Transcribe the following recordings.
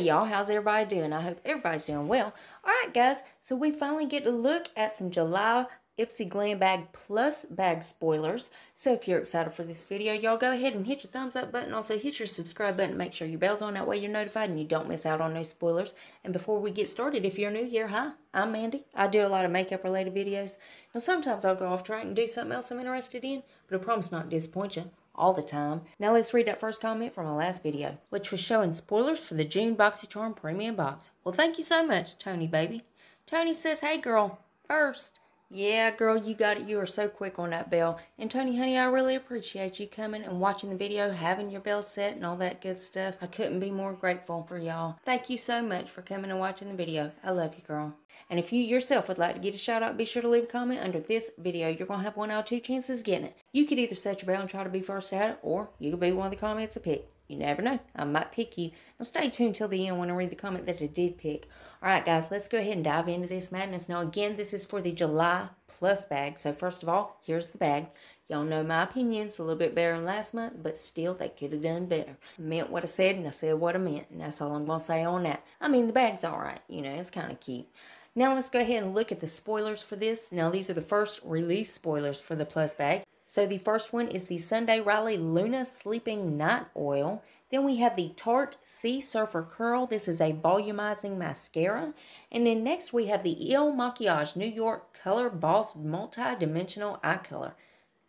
Y'all, how's everybody doing? I hope everybody's doing well. Alright guys, so we finally get to look at some July Ipsy GlamBag Plus bag spoilers. So if you're excited for this video, y'all go ahead and hit your thumbs up button. Also hit your subscribe button. Make sure your bell's on. That way you're notified and you don't miss out on those spoilers. And before we get started, if you're new here, hi, I'm Mandy. I do a lot of makeup related videos. Now sometimes I'll go off track and do something else I'm interested in, but I promise not to disappoint you all the time. Now let's read that first comment from my last video, which was showing spoilers for the June BoxyCharm Premium Box. Well, thank you so much, Tony baby. Tony says, hey girl, first. Yeah, girl, you got it. You are so quick on that bell. And Tony, honey, I really appreciate you coming and watching the video, having your bell set and all that good stuff. I couldn't be more grateful for y'all. Thank you so much for coming and watching the video. I love you, girl. And if you yourself would like to get a shout out, be sure to leave a comment under this video. You're going to have 1 out of 2 chances getting it. You could either set your bell and try to be first at it, or you could be one of the comments to pick. You never know. I might pick you. Now stay tuned till the end when I read the comment that I did pick. Alright guys, let's go ahead and dive into this madness. Now again, this is for the July Plus bag. So first of all, here's the bag. Y'all know my opinion's a little bit better than last month, but still they could have done better. I meant what I said and I said what I meant, and that's all I'm going to say on that. I mean, the bag's alright. You know, it's kind of cute. Now let's go ahead and look at the spoilers for this. Now these are the first release spoilers for the Plus bag. So the first one is the Sunday Riley Luna Sleeping Night Oil. Then we have the Tarte Sea Surfer Curl. This is a volumizing mascara. And then next we have the Il Makiage New York Color Boss Multi-Dimensional Eye Color.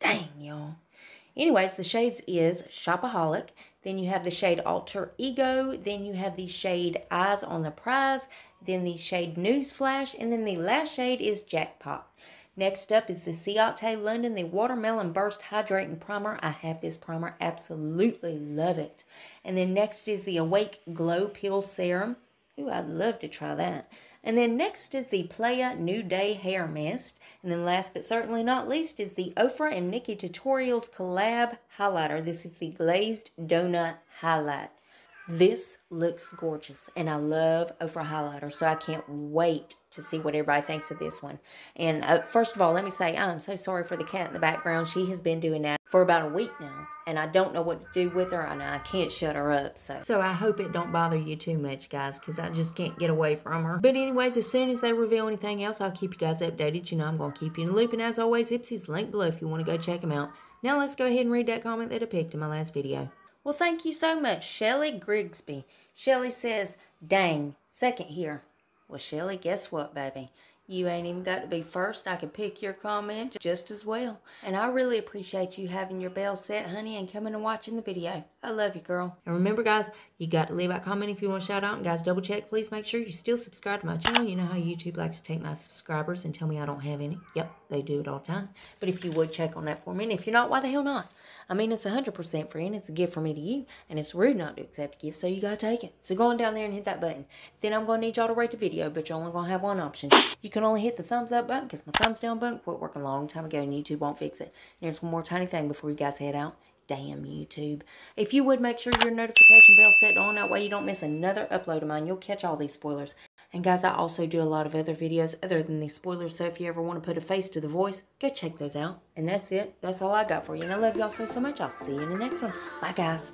Dang, y'all. Anyways, the shades is Shopaholic. Then you have the shade Alter Ego. Then you have the shade Eyes on the Prize. Then the shade Newsflash. And then the last shade is Jackpot. Next up is the Ciate London, the Watermelon Burst Hydrating Primer. I have this primer. Absolutely love it. And then next is the Awake Glow Peel Serum. Ooh, I'd love to try that. And then next is the Playa New Day Hair Mist. And then last but certainly not least is the Ofra and Nikki Tutorials Collab Highlighter. This is the Glazed Donut Highlight. This looks gorgeous, and I love Ofra highlighter, so I can't wait to see what everybody thinks of this one. And first of all, let me say I'm so sorry for the cat in the background. She has been doing that for about a week now, and I don't know what to do with her, and I can't shut her up. So I hope it don't bother you too much, guys, because I just can't get away from her. But anyways, as soon as they reveal anything else, I'll keep you guys updated. You know I'm going to keep you in the loop, and as always, Ipsy's linked below if you want to go check them out. Now let's go ahead and read that comment that I picked in my last video. Well, thank you so much, Shelly Grigsby. Shelly says, dang, second here. Well, Shelly, guess what, baby? You ain't even got to be first. I can pick your comment just as well. And I really appreciate you having your bell set, honey, and coming and watching the video. I love you, girl. And remember, guys, you got to leave a comment if you want to shout out. And, guys, double check. Please make sure you still subscribe to my channel. You know how YouTube likes to take my subscribers and tell me I don't have any. Yep, they do it all the time. But if you would check on that for me, and if you're not, why the hell not? I mean, it's 100% free, and it's a gift from me to you, and it's rude not to accept a gift, so you gotta take it. So go on down there and hit that button. Then I'm gonna need y'all to rate the video, but you're only gonna have one option. You can only hit the thumbs up button, because my thumbs down button quit working a long time ago, and YouTube won't fix it. And there's one more tiny thing before you guys head out. Damn YouTube. If you would make sure your notification bell set on, that way you don't miss another upload of mine. You'll catch all these spoilers. And guys, I also do a lot of other videos other than these spoilers, so if you ever want to put a face to the voice, go check those out. And that's it. That's all I got for you. And I love y'all so much. I'll see you in the next one. Bye, guys.